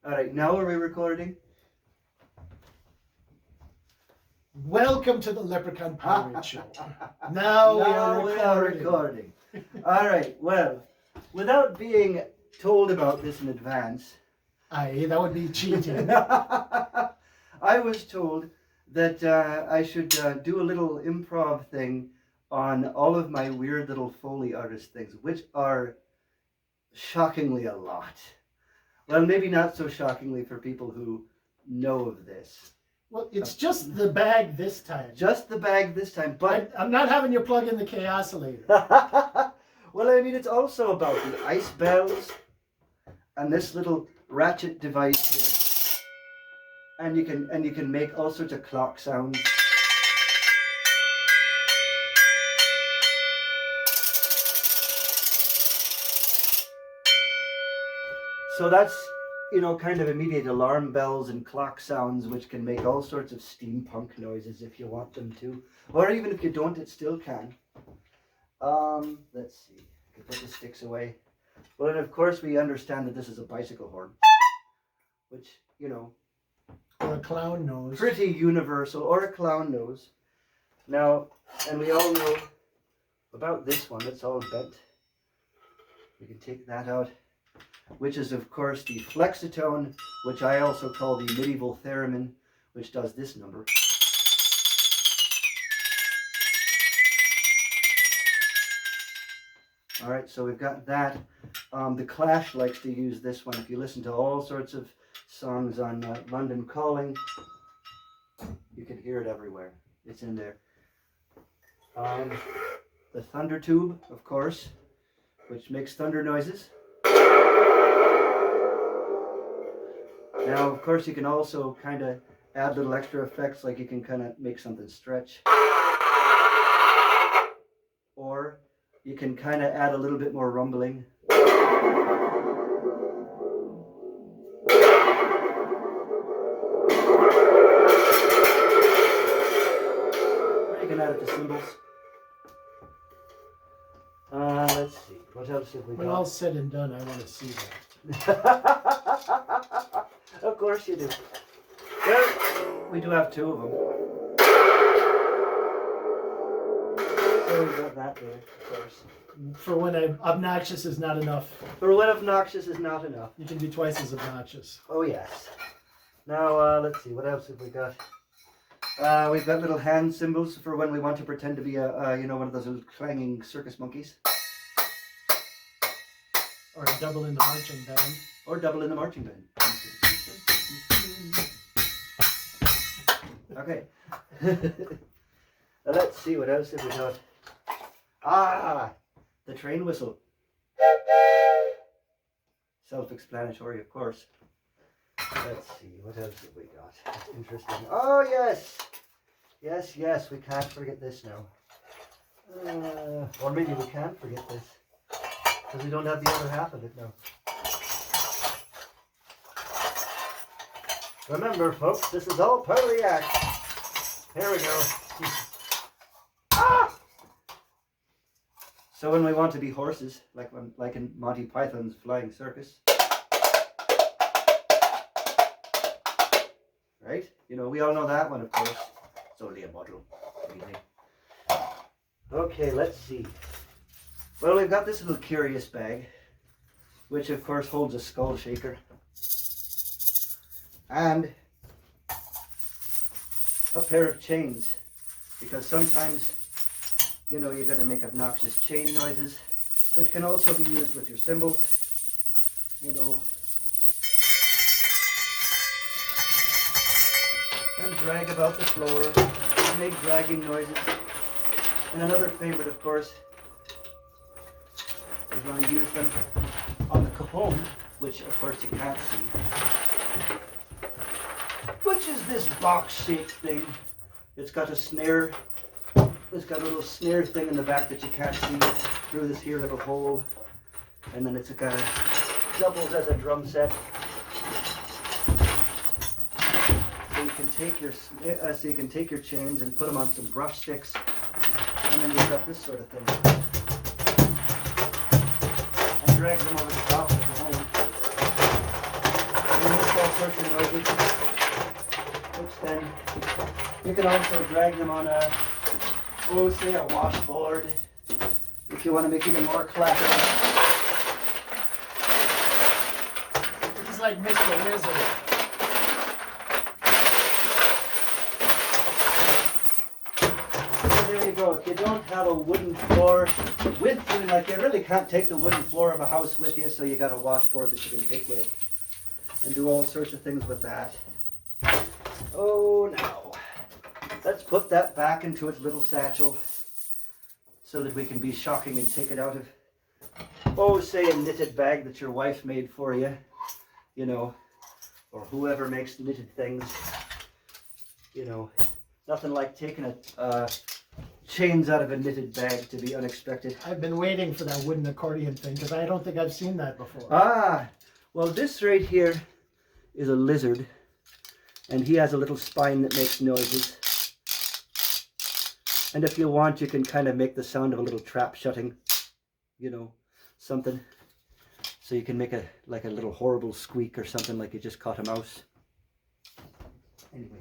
All right, now are we recording? Welcome to the Leprechaun Pirate Show. Now we are recording. All right, well, without being told about this in advance, Aye, that would be cheating. I was told that I should do a little improv thing on all of my weird little Foley artist things, which are shockingly a lot. Well, maybe not so shockingly for people who know of this. Well, it's just the bag this time. Just the bag this time, but... I'm not having you plug in the chaosilator. Well, I mean, it's also about the ice bells and this little ratchet device here. And you can make all sorts of clock sounds. So that's, you know, kind of immediate alarm bells and clock sounds, which can make all sorts of steampunk noises if you want them to. Or even if you don't, it still can. Let's see. I can put the sticks away. Well, and of course we understand that this is a bicycle horn, which, you know, Or a clown nose. pretty universal, or a clown nose. Now, and we all know about this one, it's all bent. We can take that out, which is of course the flexitone, which I also call the medieval theremin, which does this number. All right, so we've got that. The Clash likes to use this one. If you listen to all sorts of songs on London Calling, you can hear it everywhere. It's in there. The Thunder Tube, of course, which makes thunder noises. Now, of course, you can also kind of add little extra effects, like you can kind of make something stretch. Or you can kind of add a little bit more rumbling. Or you can add it to cymbals. Let's see, what else have we got? When all said and done, I want to see that. Of course you do. Well, we do have two of them. So we got that there, of course. For when obnoxious is not enough, For when obnoxious is not enough. you can be twice as obnoxious. Oh yes. Now let's see, what else have we got? We've got little hand cymbals for when we want to pretend to be a you know, one of those little clanging circus monkeys. Or double in the marching band. Or double in the marching band. Okay. Let's see, what else have we got? The train whistle. Self-explanatory, of course. Let's see, what else have we got? That's interesting. Oh, yes! Yes, yes, we can't forget this now. Or maybe we can't forget this, because we don't have the other half of it now. Remember, folks, this is all part of the act. Here we go. So when we want to be horses, like in Monty Python's Flying Circus, right? You know, we all know that one, of course. It's only a model. Really. Okay, let's see. Well, we've got this little curious bag, which of course holds a skull shaker. And a pair of chains, because sometimes, you know, you're going to make obnoxious chain noises, which can also be used with your cymbals, you know, and drag about the floor and make dragging noises. And another favorite, of course, is when we use them on the cajon, which of course you can't see, which is this box-shaped thing. It's got a snare. It's got a little snare thing in the back that you can't see through this here little hole, and then it's kind of doubles as a drum set. So you can take your chains and put them on some brush sticks, and then you've got this sort of thing, and drag them over the top of the hole. And this sorts of noises. Which then you can also drag them on a, oh, say a washboard, if you want to make it even more clatter. It's like Mr. Wizard. So there you go. If you don't have a wooden floor with you, like you really can't take the wooden floor of a house with you, so you got a washboard that you can take with and do all sorts of things with that. Oh, now let's put that back into its little satchel so that we can be shocking and take it out of, oh, say a knitted bag that your wife made for you, you know, or whoever makes knitted things, you know. Nothing like taking chains out of a knitted bag to be unexpected. I've been waiting for that wooden accordion thing because I don't think I've seen that before. Ah, well, this right here is a lizard, and he has a little spine that makes noises. And if you want, you can kind of make the sound of a little trap shutting, you know, something. So you can make a little horrible squeak or something like you just caught a mouse. Anyway.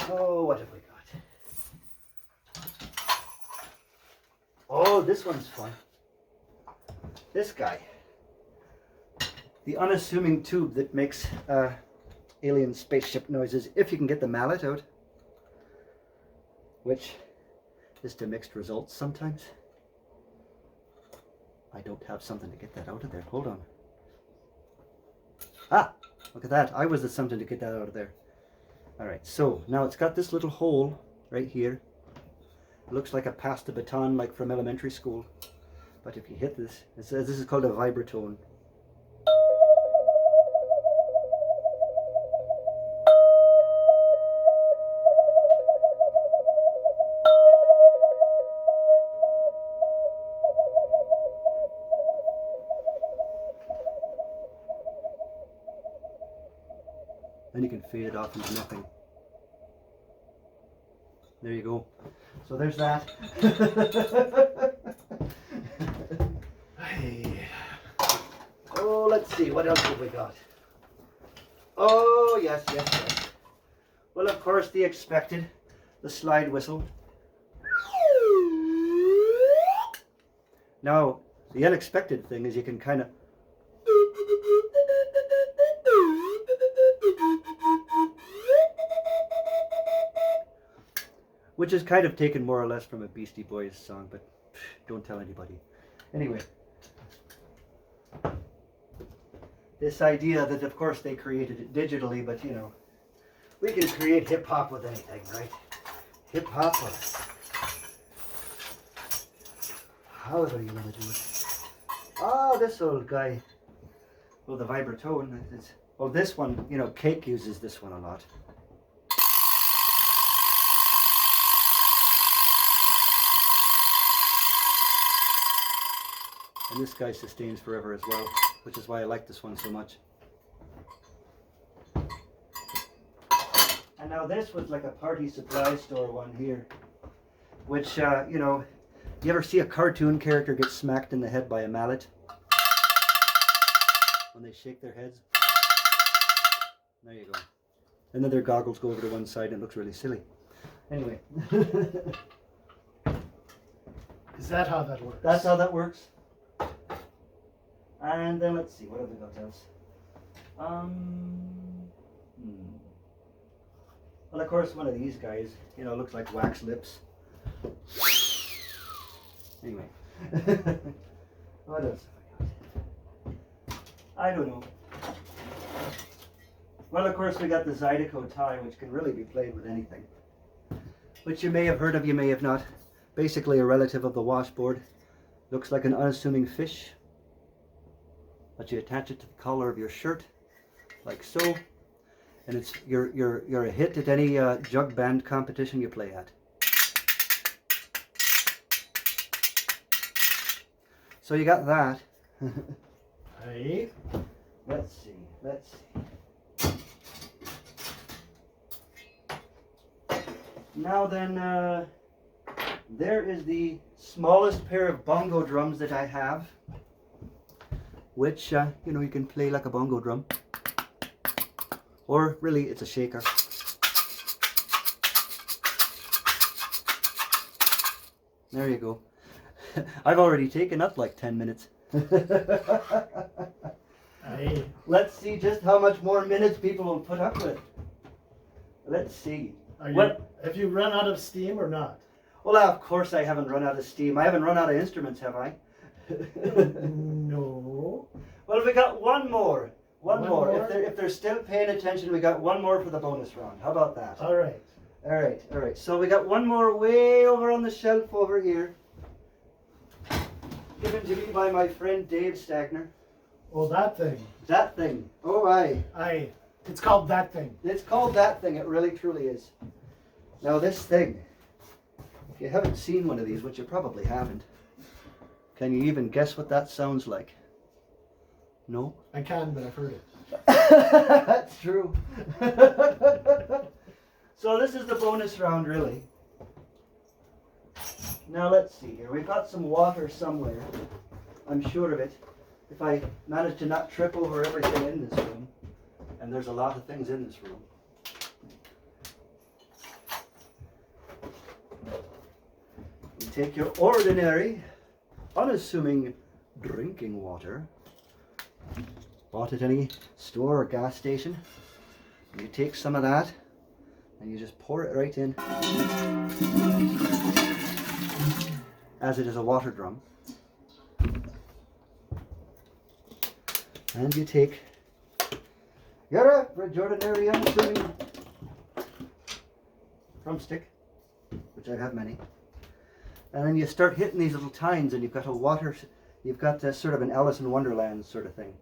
Oh, what have we got? Oh, this one's fun. This guy. The unassuming tube that makes alien spaceship noises, if you can get the mallet out. Which is to mixed results sometimes. I don't have something to get that out of there. Hold on. Ah, look at that. I was the something to get that out of there. Alright, so now it's got this little hole right here. It looks like a pasta baton like from elementary school. But if you hit this, it says this is called a vibratone. Then you can fade it off into nothing. There you go. So there's that. Hey. Oh, let's see. What else have we got? Oh, yes, yes, yes. Well, of course, the expected. The slide whistle. Now, the unexpected thing is you can kind of which is kind of taken more or less from a Beastie Boys song, but don't tell anybody. Anyway, this idea that, of course, they created it digitally, but you know, we can create hip hop with anything, right? Hip hop or however you want to do it. Oh, this old guy. Well, the vibratone. Well, this one, you know, Cake uses this one a lot. And this guy sustains forever as well, which is why I like this one so much. And now this was like a party supply store one here, which, you know, you ever see a cartoon character get smacked in the head by a mallet? When they shake their heads? There you go. And then their goggles go over to one side and it looks really silly. Anyway. Is that how that works? That's how that works. And then let's see, what have we got else? Well, of course, one of these guys, you know, looks like wax lips. Anyway. What else have I got? I don't know. Well, of course, we got the Zydeco tie, which can really be played with anything. Which you may have heard of, you may have not. Basically a relative of the washboard. Looks like an unassuming fish. But you attach it to the collar of your shirt, like so, and it's you're a hit at any jug band competition you play at. So you got that. Hey. Let's see. Now then, there is the smallest pair of bongo drums that I have. which you can play like a bongo drum, or really it's a shaker. There you go. I've already taken up like 10 minutes. Aye. Let's see just how much more minutes people will put up with. Let's see. Have you run out of steam or not? Well, of course I haven't run out of steam. I haven't run out of instruments, have I? No. Well, we got one more. One One more. more? If they're still paying attention, we got one more for the bonus round. How about that? All right. All right. So we got one more way over on the shelf over here. Given to me by my friend Dave Stagner. Well, that thing. That thing. Oh, aye. Aye. It's called that thing. It's called that thing. It really truly is. Now this thing, if you haven't seen one of these, which you probably haven't, can you even guess what that sounds like? No? I can, but I've heard it. That's true. So this is the bonus round, really. Now let's see here. We've got some water somewhere. I'm sure of it. If I manage to not trip over everything in this room, and there's a lot of things in this room. You take your ordinary, unassuming drinking water, bought at any store or gas station. You take some of that and you just pour it right in, as it is a water drum. And you take your ordinary unassuming drumstick, which I have many, and then you start hitting these little tines, and you've got sort of an Alice in Wonderland sort of thing.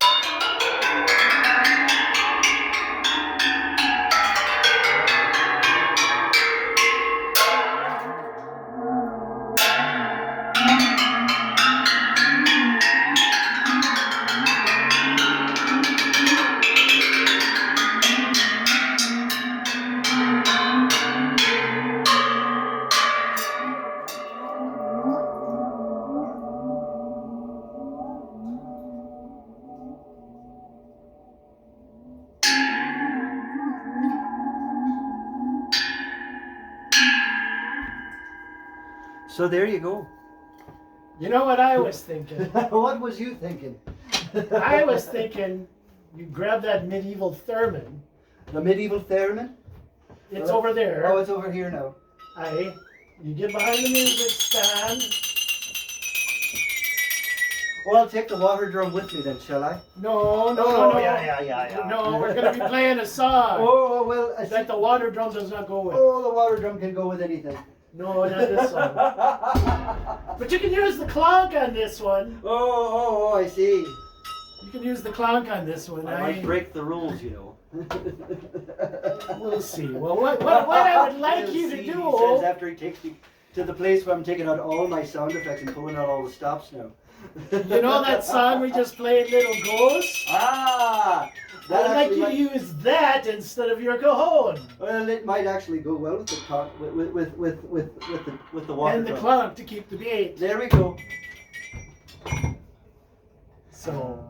So there you go. You know what I was thinking? What was you thinking? I was thinking you grab that medieval theremin. The medieval theremin? It's over there. Oh, it's over here now. Aye. You get behind the music stand. Well, I'll take the water drum with me then, shall I? No. Yeah. No, we're going to be playing a song. Oh, well, I That the water drum does not go with. Oh, the water drum can go with anything. No, not this one. But you can use the clonk on this one. Oh, I see. You can use the clonk on this one. I might break the rules, you know. We'll see. Well, what I would like you to He do... says after he takes me to the place where I'm taking out all my sound effects and pulling out all the stops now. You know that song we just played, Little Ghost? Ah! I'd like you to use that instead of your cajon. Well, it might actually go well with the with the water And the drum. clonk to keep the beat. There we go. So...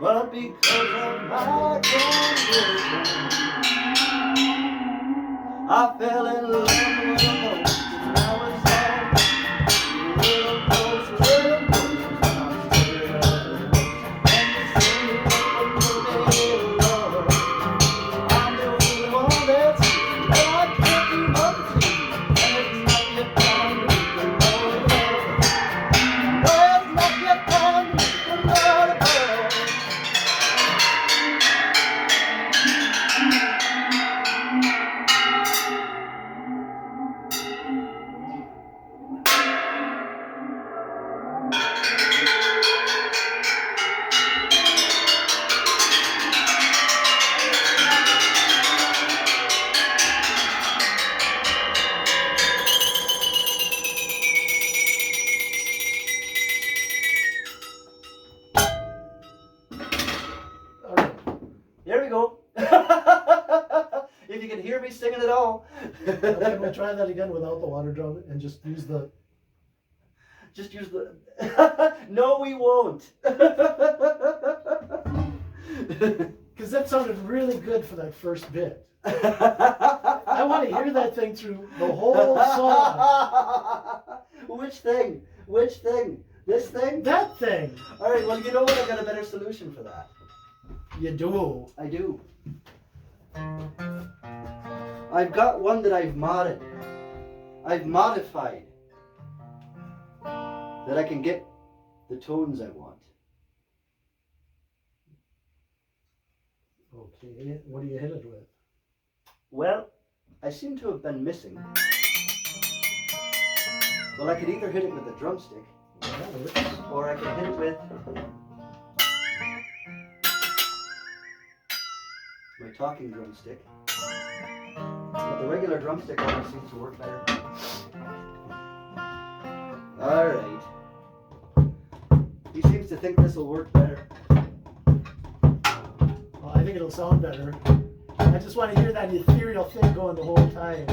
but because of my condition, I fell in love with a ghost, and I was all little ghost, little ghost, I'm scared of her. And you say you love love. I'm the only one that's but I can't do nothing, and it's not yet time to make the Lord above. No, it's not yet time to make the Lord above. All right. There we go. If you can hear me singing at all. Now, can we try that again without the water drum and just use the... Just use the. No, we won't. Because that sounded really good for that first bit. I want to hear that thing through the whole song. Which thing? Which thing? This thing? That thing. All right. Well, you know what? I got a better solution for that. You do. I do. I've got one that I've modded. I've modified that I can get the tones I want. Okay. What do you hit it with? Well, I seem to have been missing. Well, I could either hit it with a drumstick, Well, that works. or I can hit it with my talking drumstick. But the regular drumstick always seems to work better. Alright. He seems to think this will work better. Well, I think it'll sound better. I just want to hear that ethereal thing going the whole time.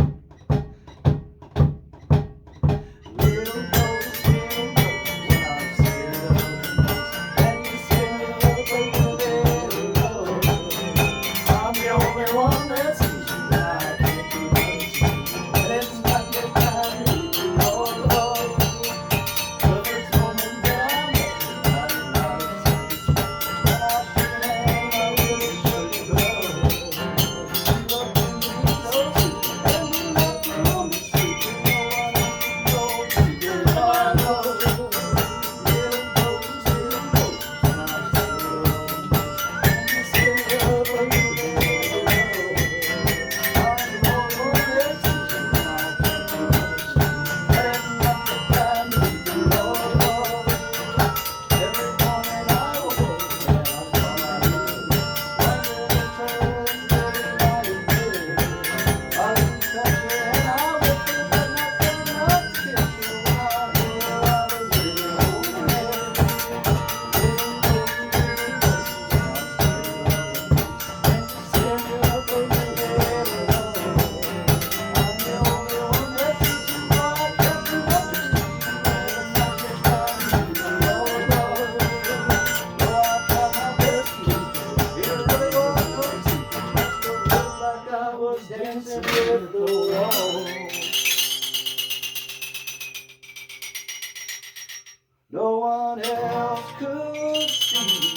Little ghost, I'm scared of the ghost, and you scare me up a little ghost. I'm the only one that sees you, I can't do much, and it's not yet time to meet you, Lord. But there's woman down there, I'm not a sense, and I shouldn't have, I really shouldn't go. You love me so sweet, and you love me on the street, and no one else can go secret of our love. Little ghost, and I'm scared of and you scare me up a little. I'm the only one that sees you, and I can't do much, and it's not the time to meet the Lord above. Every morning I wake and I'm gonna live, wondering if turn every night and day. I lose touch and I wish it, but nothing enough to kiss you. When I hear I was living over there. Little ghost, I'm scared of and you scare me up a little. I'm the only one that sees you, I can't do much to see you, and it's not yet time to meet the Lord above. Though I tried my best to keep it, it really was no secret. Must have looked like I was dancing with the wall. No one else could see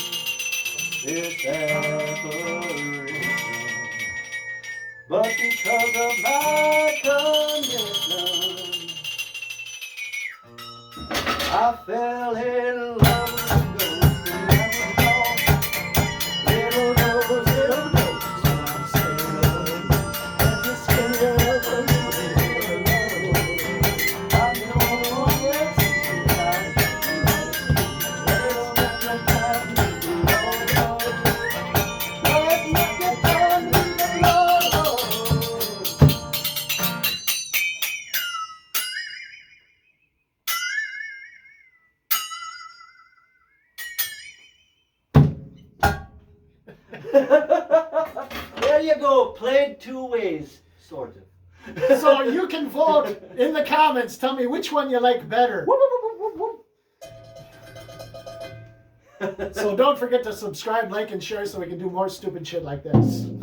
this apparition, but because of my condition, I fell in love with a ghost, and I was all little ghost, I'm scared of them, and you're scared of a little love. I'm the only one that sees you, I can't do much, and it's not your time to meet the Lord above. No, it's not your time to meet the Lord above. There you go, played two ways, sort of. So you can vote in the comments. Tell me which one you like better. So don't forget to subscribe, like, and share so we can do more stupid shit like this.